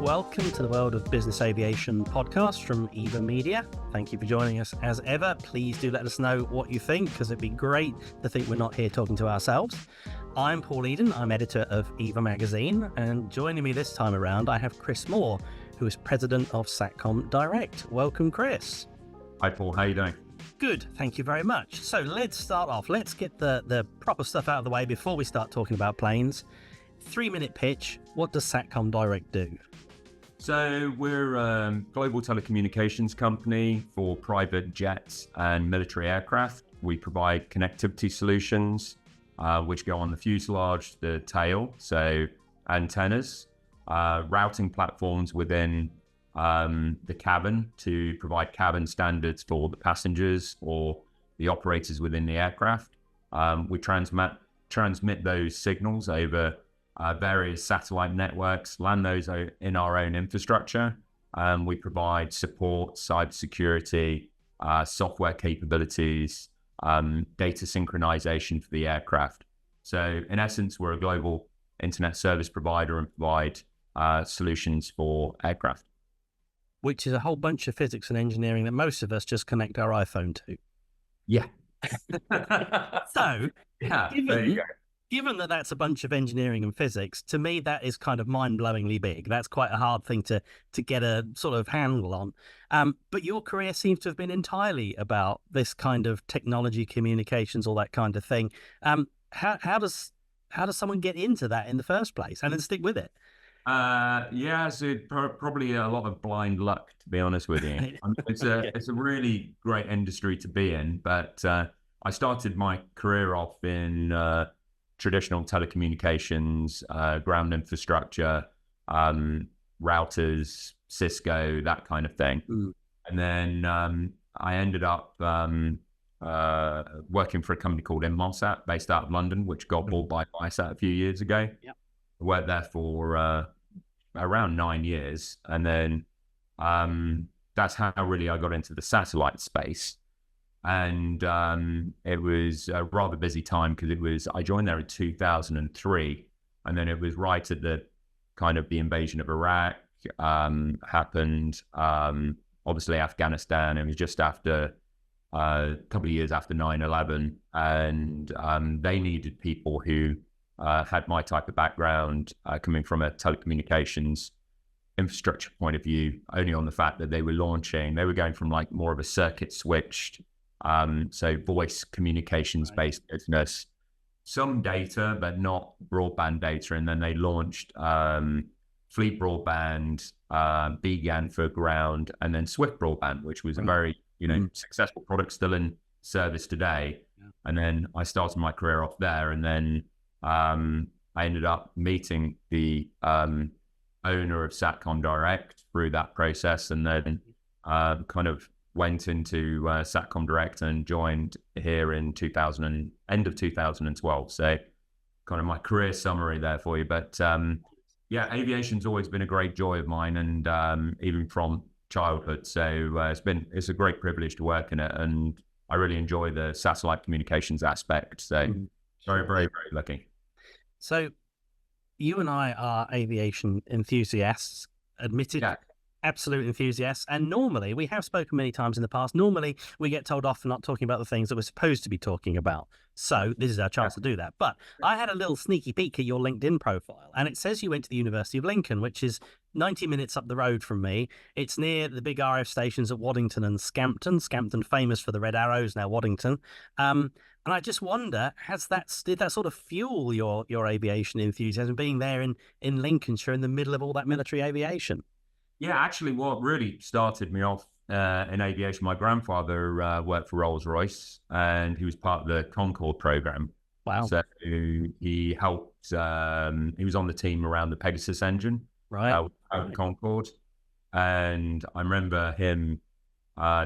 welcome to the World of Business Aviation podcast from Eva Media. Thank you for joining us as ever. Please do let us know what you think, because it'd be great to think we're not here talking to ourselves. I'm Paul Eden, I'm editor of Eva Magazine, and joining me this time around I have Chris Moore, who is president of Satcom Direct. Welcome, Chris. Hi Paul, how you doing? Good, thank you very much. So let's start off. Let's get the proper stuff out of the way before we start talking about planes. 3-minute pitch. What does Satcom Direct do? So we're a global telecommunications company for private jets and military aircraft. We provide connectivity solutions, which go on the fuselage, the tail, so antennas, routing platforms within the cabin to provide cabin standards for the passengers or the operators within the aircraft. We transmit those signals over various satellite networks, land those in our own infrastructure. We provide support, cybersecurity, software capabilities, data synchronization for the aircraft. So in essence, we're a global internet service provider and provide solutions for aircraft. Which is a whole bunch of physics and engineering that most of us just connect our iPhone to. Yeah. So, yeah, there you go. Given that that's a bunch of engineering and physics, to me that is kind of mind-blowingly big. That's quite a hard thing to get a sort of handle on. But your career seems to have been entirely about this kind of technology, communications, all that kind of thing. How does someone get into that in the first place and then stick with it? So probably a lot of blind luck, to be honest with you. It's a really great industry to be in, but I started my career off in traditional telecommunications, ground infrastructure, routers, Cisco, that kind of thing. And then I ended up working for a company called Inmarsat, based out of London, which got bought by Viasat a few years ago. Yep. I worked there for around 9 years, and then that's how really I got into the satellite space. And it was a rather busy time because I joined there in 2003, and then it was right at the kind of the invasion of Iraq happened. Obviously Afghanistan. It was just after a couple of years after 9/11, and they needed people who had my type of background, coming from a telecommunications infrastructure point of view, only on the fact that they were going from like more of a circuit switched, so voice communications based business, some data, but not broadband data. And then they launched Fleet Broadband, BGAN for ground, and then Swift Broadband, which was a very, successful product still in service today. Yeah. And then I started my career off there, and then I ended up meeting the owner of Satcom Direct through that process, and then kind of went into Satcom Direct and joined here in end of 2012. So kind of my career summary there for you. But aviation's always been a great joy of mine, and even from childhood. So it's a great privilege to work in it, and I really enjoy the satellite communications aspect. So very, very, very lucky. So you and I are aviation enthusiasts, admitted absolute enthusiasts. And normally, we have spoken many times in the past, normally we get told off for not talking about the things that we're supposed to be talking about. So this is our chance to do that. But I had a little sneaky peek at your LinkedIn profile, and it says you went to the University of Lincoln, which is 90 minutes up the road from me. It's near the big RF stations at Waddington and Scampton. Scampton famous for the Red Arrows, now Waddington. And I just wonder, did that sort of fuel your aviation enthusiasm, being there in Lincolnshire in the middle of all that military aviation? Yeah, actually what really started me off in aviation, my grandfather worked for Rolls-Royce, and he was part of the Concorde program. Wow. So he helped, he was on the team around the Pegasus engine. Right. Concorde. And I remember him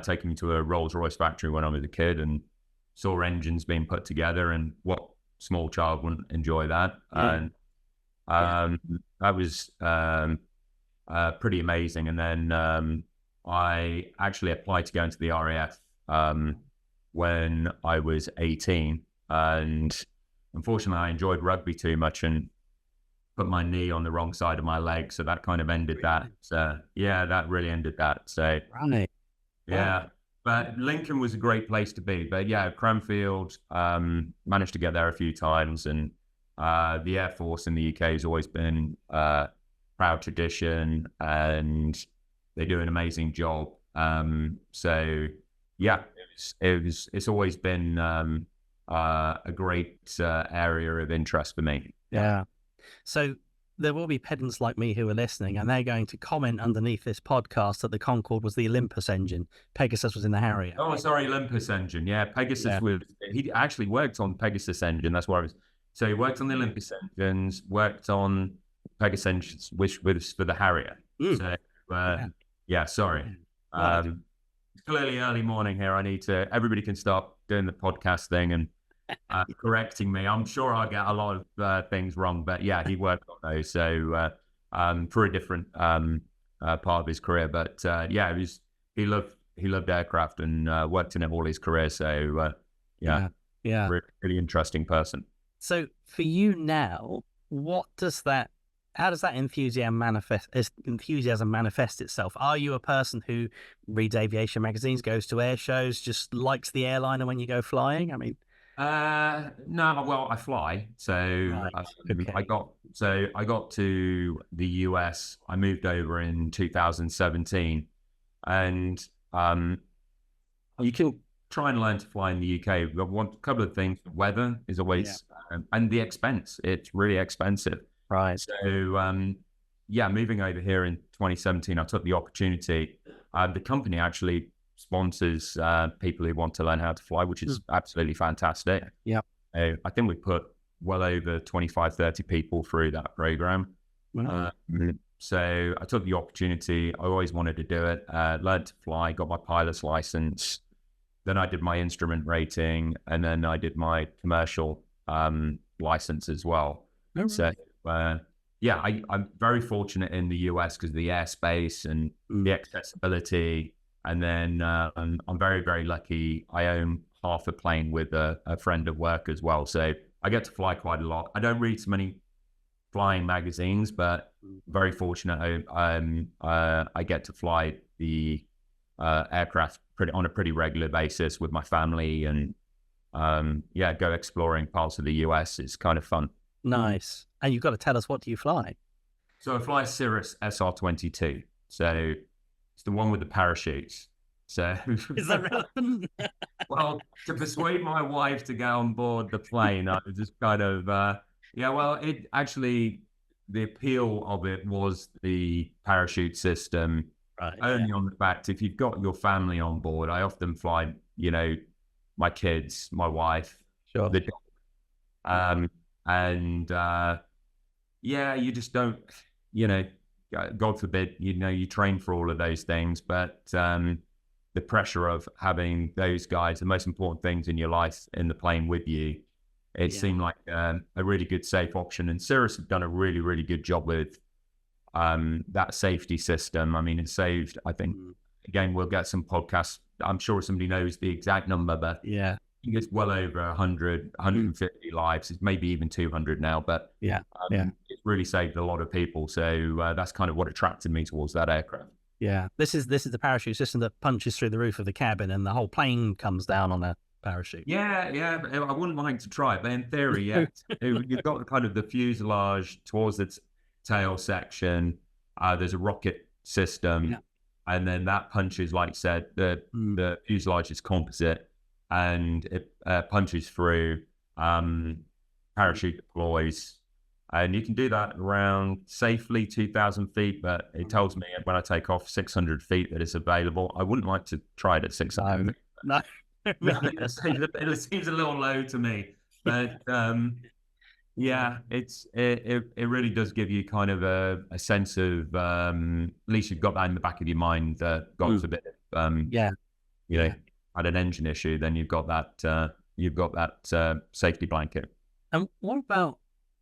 taking me to a Rolls-Royce factory when I was a kid and saw engines being put together, and what small child wouldn't enjoy that? Yeah. And that was pretty amazing. And then I actually applied to go into the RAF when I was 18, and unfortunately I enjoyed rugby too much and put my knee on the wrong side of my leg, so that kind of ended that. So yeah, that really ended that. So Right. yeah, but Lincoln was a great place to be. But yeah, Cranfield, managed to get there a few times, and the Air Force in the UK has always been proud tradition, and they do an amazing job. So yeah, it's always been a great area of interest for me. Yeah. So there will be pedants like me who are listening, and they're going to comment underneath this podcast that the Concorde was the Olympus engine. Pegasus was in the Harrier. Oh, sorry, Olympus engine. Yeah, Pegasus was. He actually worked on Pegasus engine. That's where I was. So he worked on the Olympus engines, worked on Pegasus engines, which was for the Harrier. So yeah, sorry. It's clearly early morning here. I need to. Everybody can stop doing the podcast thing and correcting me. I'm sure I'll get a lot of things wrong, but yeah, he worked on those. So for a different part of his career, but yeah, he loved aircraft and worked in it all his career. So yeah, really interesting person. So for you now, how does that enthusiasm manifest itself? Are you a person who reads aviation magazines, goes to air shows, just likes the airliner when you go flying? I mean, no, well, I fly. So I got to the US. I moved over in 2017, and you can try and learn to fly in the UK. But one couple of things: the weather is always, and the expense. It's really expensive. Right. So yeah, moving over here in 2017, I took the opportunity. The company actually sponsors people who want to learn how to fly, which is absolutely fantastic. Yeah. I think we put well over 25, 30 people through that program. Wow. So I took the opportunity. I always wanted to do it. Learned to fly, got my pilot's license. Then I did my instrument rating, and then I did my commercial license as well. Oh, right. So yeah, I'm very fortunate in the US because of the airspace and the accessibility. And then I'm very, very lucky. I own half a plane with a friend at work as well. So I get to fly quite a lot. I don't read so many flying magazines, but very fortunate. I get to fly the aircraft on a pretty regular basis with my family, and yeah, go exploring parts of the US. It's kind of fun. Nice. And you've got to tell us, what do you fly? So I fly Cirrus SR-22. So it's the one with the parachutes. So Is that relevant? well, to persuade my wife to get on board the plane, I was just kind of yeah. Well, it actually, the appeal of it was the parachute system. Right, only on the fact, if you've got your family on board, I often fly, my kids, my wife, the dog, and yeah, you just don't, God forbid, you train for all of those things, but the pressure of having those guys, the most important things in your life, in the plane with you, it seemed like a really good, safe option. And Cirrus have done a really, really good job with that safety system. I mean, it saved, I think, again, we'll get some podcasts. I'm sure somebody knows the exact number, but yeah, I think it's well over 100, 150 lives. It's maybe even 200 now, but it's really saved a lot of people. So that's kind of what attracted me towards that aircraft. Yeah, this is the parachute system that punches through the roof of the cabin, and the whole plane comes down on a parachute. Yeah. But I wouldn't like to try it, but in theory, yeah, you've got kind of the fuselage towards the tail section. There's a rocket system, and then that punches, like I said, the fuselage is composite, and it punches through. Parachute deploys. And you can do that around safely 2,000 feet, but it tells me when I take off 600 feet that it's available. I wouldn't like to try it at 600 feet. No. It seems a little low to me. But yeah, it really does give you kind of a sense of, at least you've got that in the back of your mind that God forbid, had an engine issue, then you've got that safety blanket. And what about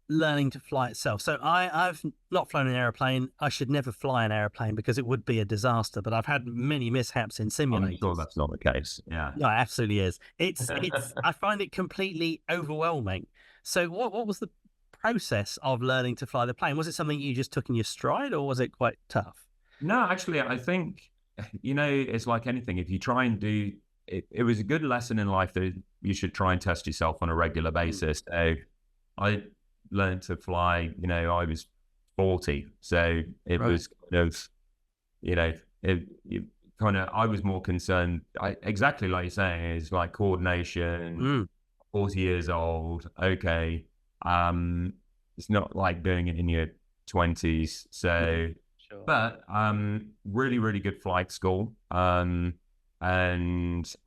learning to fly itself? So I've not flown an airplane. I should never fly an airplane because it would be a disaster, but I've had many mishaps in simulators. I'm sure that's not the case. Yeah. No, it absolutely is. It's I find it completely overwhelming. So what was the process of learning to fly the plane? Was it something you just took in your stride, or was it quite tough? No, actually, I think, it's like anything. If you try and do it, it was a good lesson in life that you should try and test yourself on a regular basis. So I learned to fly, I was 40. So it Right. was kind of, it kind of, I was more concerned, exactly like you're saying, is like coordination, Mm. 40 years old. Okay. Um, it's not like doing it in your 20s. So, Sure. but really, really good flight school. And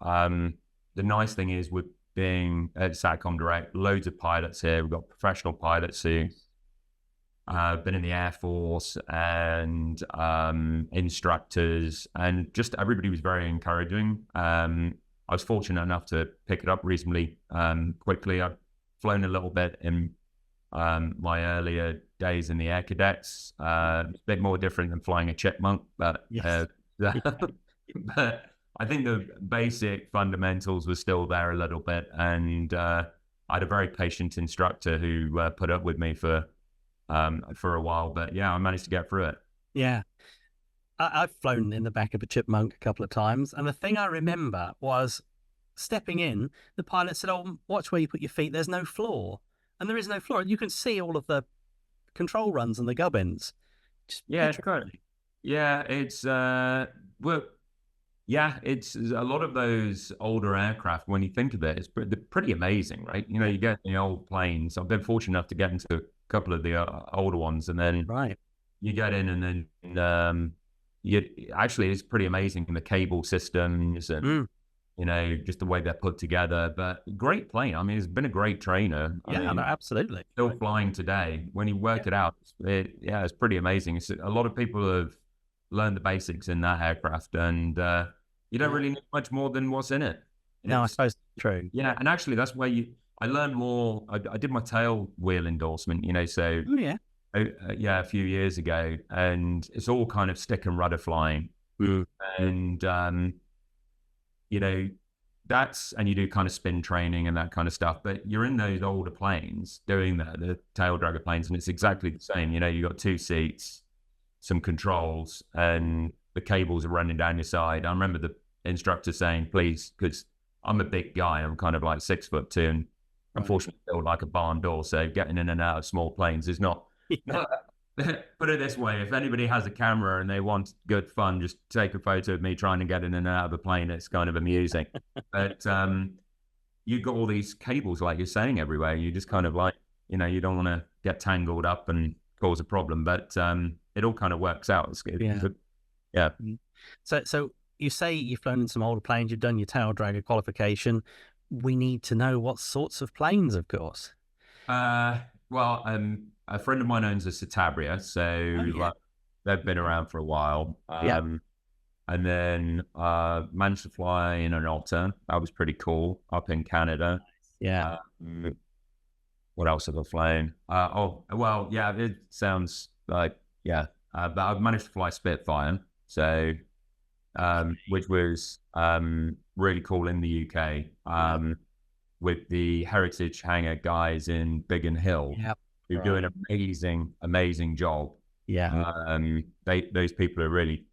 the nice thing is, with being at Satcom Direct, loads of pilots here. We've got professional pilots who been in the Air Force, and instructors, and just everybody was very encouraging. I was fortunate enough to pick it up reasonably quickly. I've flown a little bit in my earlier days in the Air Cadets. It's a bit more different than flying a chipmunk, but Yes. but I think the basic fundamentals were still there a little bit, and I had a very patient instructor who put up with me for a while. But yeah, I managed to get through it. Yeah. I've flown in the back of a chipmunk a couple of times, and the thing I remember was stepping in. The pilot said, "Oh, watch where you put your feet. There's no floor," and there is no floor. You can see all of the control runs and the gubbins. Just Yeah, it's good. petrifying. Yeah, it's well, yeah, it's a lot of those older aircraft. When you think of it, they're pretty amazing, right? You get the old planes. I've been fortunate enough to get into a couple of the older ones, and then Right. you get in, and then you actually, it's pretty amazing, the cable systems, and Mm. just the way they're put together. But great plane. I mean, it's been a great trainer. I Yeah, no, mean, absolutely. still flying today. When you work it out, it's pretty amazing. A lot of people have learned the basics in that aircraft, and you don't Yeah. really need much more than what's in it. No, I It's suppose true. Yeah, and actually that's where I learned more. I did my tail wheel endorsement, so Oh, yeah. yeah, a few years ago, and it's all kind of stick and rudder flying, Mm. and you know, and you do kind of spin training and that kind of stuff, but you're in those older planes doing the tail dragger planes, and it's exactly the same. You got two seats, some controls, and the cables are running down your side. I remember the instructor saying, please, because I'm a big guy, I'm kind of like 6'2", and unfortunately built like a barn door, so getting in and out of small planes is not put it this way, if anybody has a camera and they want good fun, just take a photo of me trying to get in and out of a plane. It's kind of amusing. But you've got all these cables, like you're saying, everywhere. You just kind of like, you don't want to get tangled up and cause a problem. But it all kind of works out. It's good. Yeah. Yeah. So you say you've flown in some older planes, you've done your tail dragger qualification. We need to know what sorts of planes, of course. Well, a friend of mine owns a Citabria, so like, they've been around for a while. And then managed to fly in an Otter. That was pretty cool, up in Canada. Yeah. What else have I flown? It sounds like, but I've managed to fly Spitfire, so which was really cool in the UK. With the Heritage Hangar guys in Biggin Hill, who do an amazing job. Yeah. Those people are really,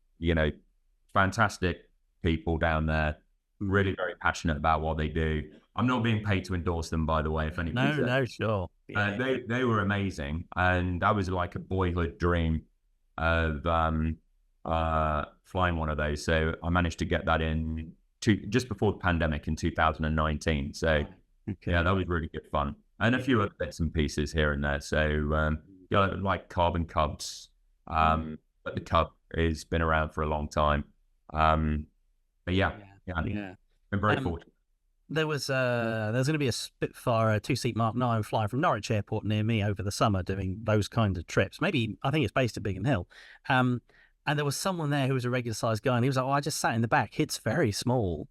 fantastic people down there, really very passionate about what they do. I'm not being paid to endorse them, by the way, if anybody No, sure. they were amazing, and that was like a boyhood dream of flying one of those. So I managed to get that in just before the pandemic in 2019. So yeah, that was really good fun, and a few other bits and pieces here and there. So like Carbon Cubs, but the Cub has been around for a long time. But been very fortunate. There's going to be a Spitfire 2-seat Mark 9 flying from Norwich Airport near me over the summer doing those kind of trips. Maybe, I think it's based at Biggin Hill. And there was someone there who was a regular sized guy, and he was like, "Oh, I just sat in the back. It's very small."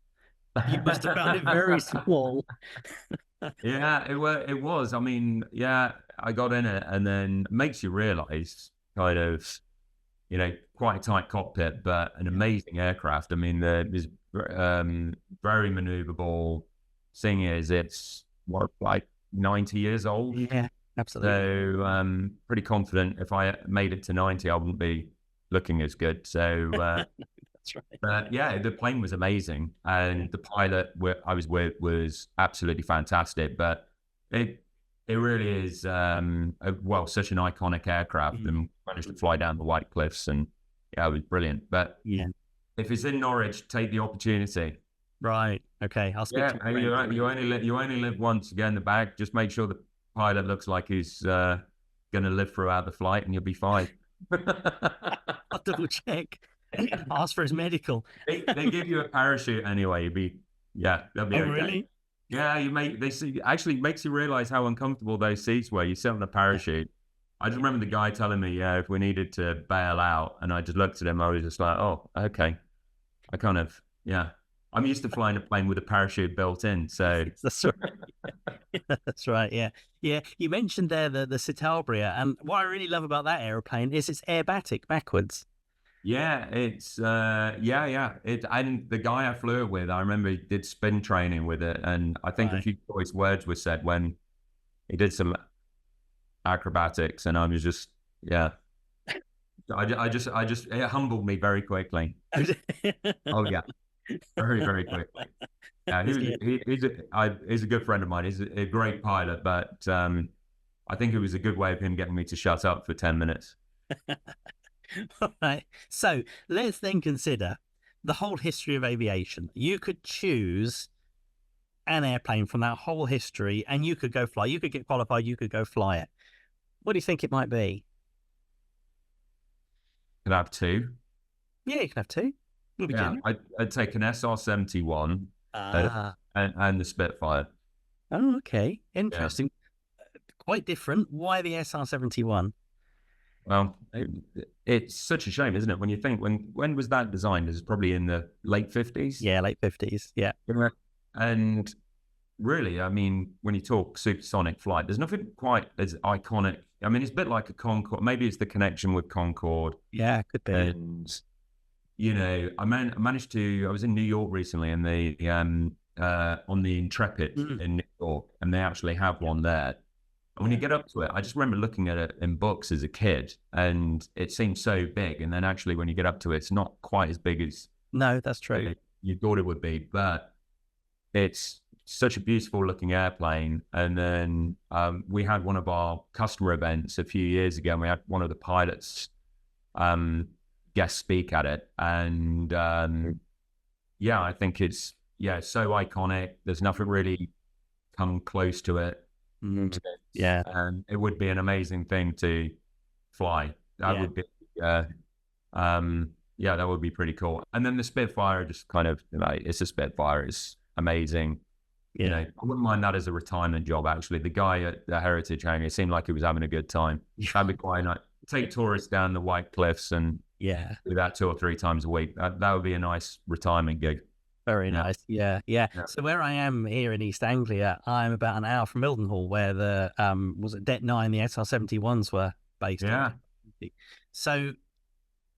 You must have found it very small. Yeah, it was. I mean, I got in it, and then it makes you realize kind of, quite a tight cockpit, but an amazing aircraft. I mean, there's very maneuverable. Thing is, it's like 90 years old. Yeah. Absolutely. So pretty confident if I made it to 90, I wouldn't be looking as good. So, That's right. but yeah, the plane was amazing, and the pilot I was with was absolutely fantastic. But it it really is such an iconic aircraft, Mm. and managed to fly down the White Cliffs, and yeah, it was brilliant. But Yeah. if it's in Norwich, take the opportunity. Right. Okay. I'll speak to Yeah, a friend. you only live once. Get in the bag. Just make sure the pilot looks like he's going to live throughout the flight, and you'll be fine. I'll double check. Ask for his medical. They give you a parachute anyway. That'll be Oh, okay. really? Yeah, they see actually makes you realize how uncomfortable those seats were. You sit on the Yeah. parachute. I just remember the guy telling me, yeah, if we needed to bail out, and I just looked at him. I was just like, oh, okay. I kind of, yeah. I'm used to flying a plane with a parachute built in, so That's right. That's right. Yeah. Yeah. You mentioned there the Citabria, and what I really love about that aeroplane is it's aerobatic backwards. yeah, it's yeah. It and the guy I flew it with, I remember he did spin training with it, and I think a Right. few choice words were said when he did some acrobatics, and I was just yeah. I just it humbled me very quickly. Oh yeah, very very quickly. Yeah, Yeah. he's a good friend of mine. He's a great pilot, but I think it was a good way of him getting me to shut up for 10 minutes. All right. So let's then consider the whole history of aviation. You could choose an airplane from that whole history and you could go fly. You could get qualified, you could go fly it. What do you think it might be? Could I have two? Yeah, you can have two. We'll be Yeah, generous. I'd take an SR-71 Ah. and the Spitfire. Oh, okay. Yeah. Interesting. Quite different. Why the SR-71? Well, it's such a shame, isn't it? When you think when was that designed? It's probably in the late 50s. Yeah, late 50s. Yeah. Yeah. And really, I mean, when you talk supersonic flight, there's nothing quite as iconic. I mean, it's a bit like a Concorde. Maybe it's the connection with Concorde. Yeah, could be. And I managed to. I was in New York recently, and they on the Intrepid Mm. in New York, and they actually have one there. And when you get up to it, I just remember looking at it in books as a kid, and it seemed so big. And then actually, when you get up to it, it's not quite as big as No, that's true. you thought it would be. But it's such a beautiful looking airplane. And then we had one of our customer events a few years ago, and we had one of the pilots guest speak at it. And yeah, I think it's so iconic. There's nothing really come close to it. Mm. Yeah. And it would be an amazing thing to fly. That Yeah. would be that would be pretty cool. And then the Spitfire, just kind of it's a Spitfire, it's amazing. Yeah. I wouldn't mind that as a retirement job. Actually, the guy at the Heritage Hangar seemed like he was having a good time. That'd be quite nice. Take tourists down the White Cliffs and Yeah. do that 2 or 3 times a week. That would be a nice retirement gig. Very Yeah. nice. Yeah, yeah. Yeah. So where I am here in East Anglia, I'm about an hour from Mildenhall, where the was it Det 9, the SR-71s were based. Yeah. So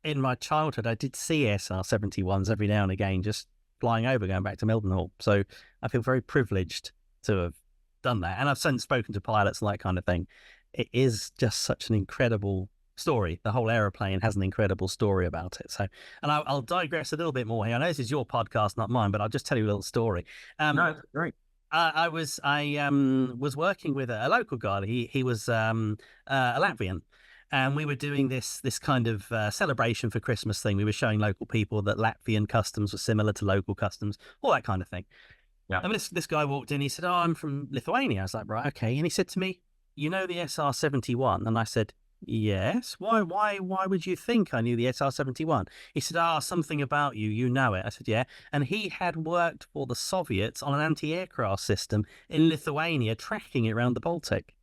in my childhood, I did see SR-71s every now and again, just flying over, going back to Mildenhall. So I feel very privileged to have done that, and I've since spoken to pilots and that kind of thing. It is just such an incredible story. The whole aeroplane has an incredible story about it. So, and I'll digress a little bit more here. I know this is your podcast, not mine, but I'll just tell you a little story. No, it's great. I was working with a local guy. He was a Latvian, and we were doing this kind of celebration for Christmas thing. We were showing local people that Latvian customs were similar to local customs, all that kind of thing. Yeah. And this guy walked in. He said, "Oh, I'm from Lithuania." I was like, "Right, okay." And he said to me, "You know the SR-71?" And I said, "Yes. Why would you think I knew the SR-71?" He said, "Something about you. You know it." I said, "Yeah." And he had worked for the Soviets on an anti-aircraft system in Lithuania, tracking it around the Baltic.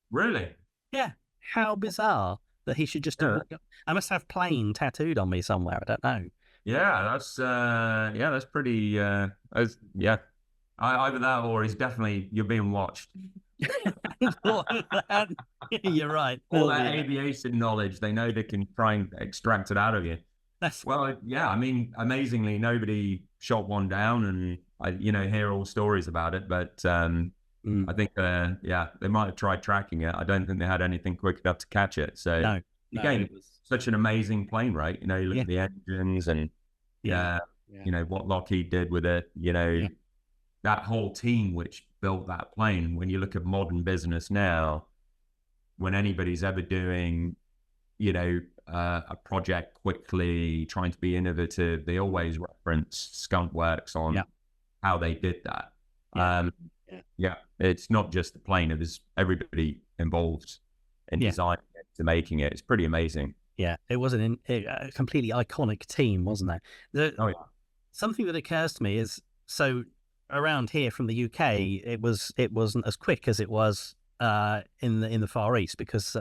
Really? Yeah. How bizarre that he should just. Yeah. I must have plane tattooed on me somewhere. I don't know. Yeah, that's pretty. Either that or you're being watched. You're right. All that aviation knowledge, they know they can try and extract it out of you. Well, yeah, I mean, amazingly, nobody shot one down, and I, hear all stories about it. But Mm. I think, yeah, they might have tried tracking it. I don't think they had anything quick enough to catch it. So No, no, again, it was. such an amazing plane, right? You know, you look Yeah, at the engines and yeah, yeah, you know what Lockheed did with it. You know, yeah, that whole team which built that plane. When you look at modern business now, when anybody's ever doing, you know, a project quickly, trying to be innovative, they always reference Skunk Works yeah, on how they did that. yeah, yeah, Yeah, it's not just the plane; it was everybody involved in yeah, designing it to making it. It's pretty amazing. yeah. It was a completely iconic team, wasn't it? Oh yeah, Something that occurs to me is, so around here from the UK, it wasn't as quick as it was in the Far East, because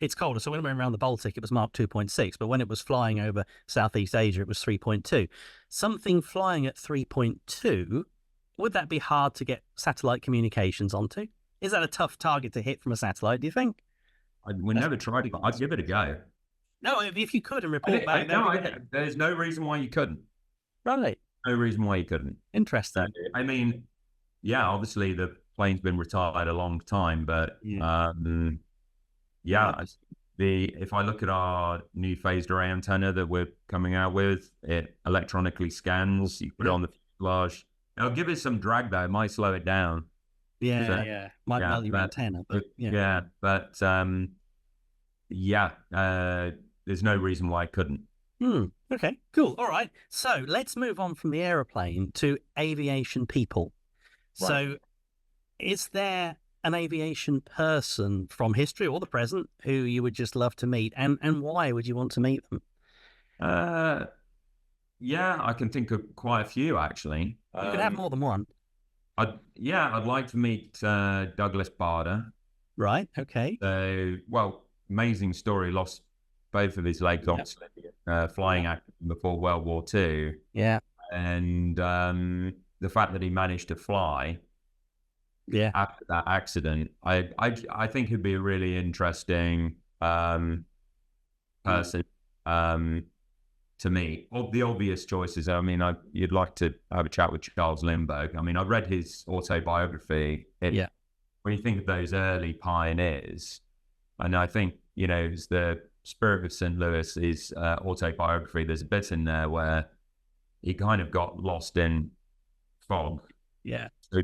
it's colder. So when it went around the Baltic, it was Mark 2.6, but when it was flying over Southeast Asia, it was 3.2. Something flying at 3.2, would that be hard to get satellite communications onto? Is that a tough target to hit from a satellite, do you think? we never tried it, but I'd give it a go. No, if you could and report back, that No, would be great. there's no reason why you couldn't. Right. No reason why you couldn't. Interesting. I mean, yeah, obviously the plane's been retired a long time, but Yeah. Yeah. yeah, the if I look at our new phased array antenna that we're coming out with, it electronically scans. You put it on the fuselage. It'll give it some drag though. It might slow it down. Yeah, So, yeah. Might yeah, melt your antenna, but yeah. yeah, but yeah, there's no reason why I couldn't. Okay, cool. All right. So let's move on from the aeroplane to aviation people. Right. So is there an aviation person from history or the present who you would just love to meet, and why would you want to meet them? Uh, yeah, I can think of quite a few actually. You could have more than one. I'd like to meet Douglas Bader. Right. Okay. So, well, amazing story. Lost both of his legs, Yep. obviously, flying accident before World War II, Yeah. and the fact that he managed to fly Yeah. after that accident, I think he'd be a really interesting person to me. The obvious choices. I mean, you'd like to have a chat with Charles Lindbergh. I mean, I read his autobiography. Yeah. When you think of those early pioneers, and I think, you know, it's the Spirit of St. Louis, his autobiography, there's a bit in there where he kind of got lost in fog. Yeah. So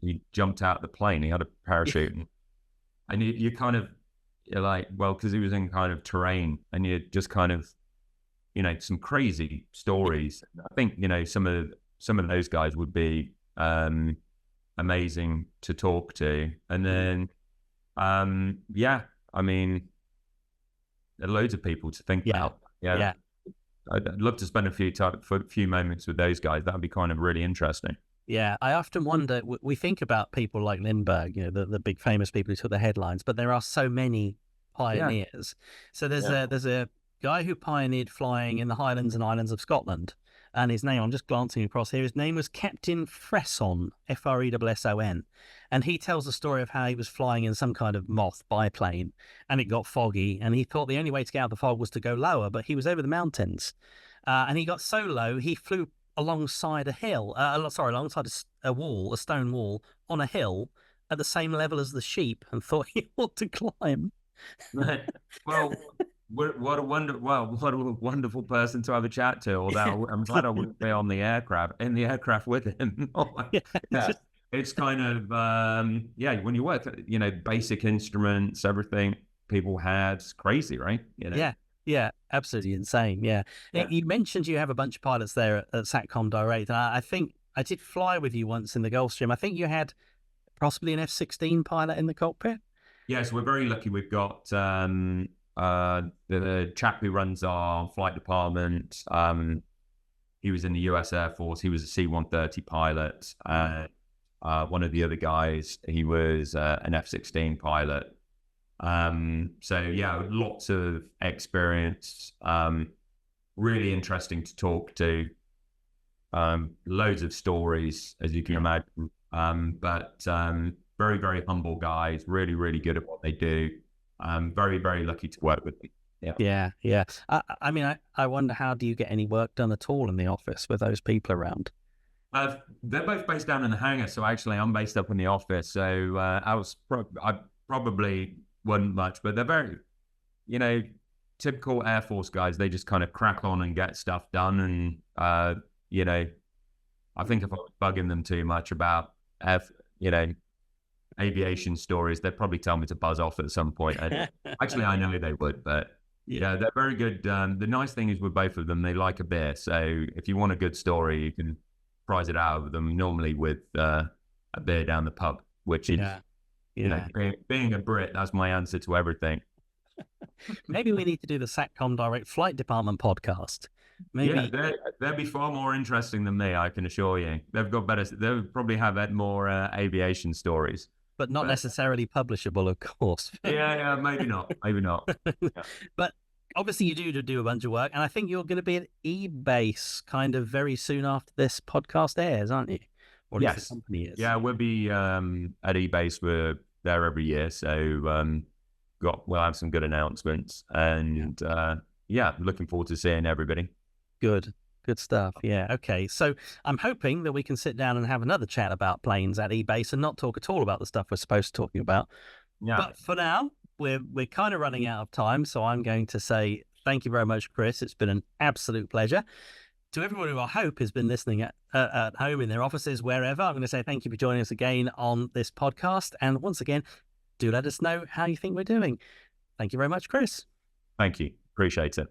he jumped out of the plane. He had a parachute, and you kind of, you're like, well, because he was in kind of terrain, and you just kind of, you know, some crazy stories. I think, you know, some of those guys would be amazing to talk to. And then yeah, I mean, there are loads of people to think about. Yeah. I'd love to spend a few moments with those guys. That would be kind of really interesting. Yeah, I often wonder, we think about people like Lindbergh, you know, the big famous people who took the headlines, but there are so many pioneers. So there's a guy who pioneered flying in the Highlands and Islands of Scotland, and his name, I'm just glancing across here, his name was Captain Fresson, Fresson, and he tells the story of how he was flying in some kind of moth biplane, and it got foggy, and he thought the only way to get out of the fog was to go lower, but he was over the mountains, and he got so low, he flew alongside a hill, alongside a wall, a stone wall on a hill at the same level as the sheep, and thought he ought to climb. Well, what a wonderful person to have a chat to. Although I'm glad I wouldn't be in the aircraft with him. Yeah. It's kind of when you work, you know, basic instruments, everything people had, it's crazy, right? You know? Yeah, absolutely insane. Yeah. You mentioned you have a bunch of pilots there at Satcom Direct, and I think I did fly with you once in the Gulfstream. I think you had possibly an F-16 pilot in the cockpit. Yes, we're very lucky. We've got the chap who runs our flight department. He was in the US Air Force. He was a C-130 pilot. One of the other guys, he was an F-16 pilot. So yeah, lots of experience. Really interesting to talk to. Loads of stories, as you can imagine. But very, very humble guys, really, really good at what they do. Very, very lucky to work with them. Yeah. I mean, I wonder, how do you get any work done at all in the office with those people around? They're both based down in the hangar, so actually I'm based up in the office. So I probably wouldn't much, but they're very, you know, typical Air Force guys. They just kind of crack on and get stuff done. And you know, I think if I was bugging them too much about you know, aviation stories, they'd probably tell me to buzz off at some point. And actually, I know they would, but yeah, they're very good. The nice thing is with both of them, they like a beer. So if you want a good story, you can prize it out of them, normally with a beer down the pub, which is, you know, being a Brit, that's my answer to everything. Maybe we need to do the Satcom Direct Flight Department podcast. Maybe they'll be far more interesting than me, I can assure you. They've got better. They'll probably have more aviation stories, but not necessarily publishable, of course. yeah, maybe not. Yeah. But obviously, you do a bunch of work, and I think you're going to be at eBase kind of very soon after this podcast airs, aren't you? Or at least the company is. Yeah, we'll be at eBase. We're there every year, so we'll have some good announcements, and looking forward to seeing everybody. Good stuff. Yeah. Okay. So I'm hoping that we can sit down and have another chat about planes at eBase and not talk at all about the stuff we're supposed to be talking about. Yeah. But for now, we're kind of running out of time, so I'm going to say thank you very much, Chris. It's been an absolute pleasure. To everyone who I hope has been listening at home, in their offices, wherever, I'm going to say thank you for joining us again on this podcast. And once again, do let us know how you think we're doing. Thank you very much, Chris. Thank you. Appreciate it.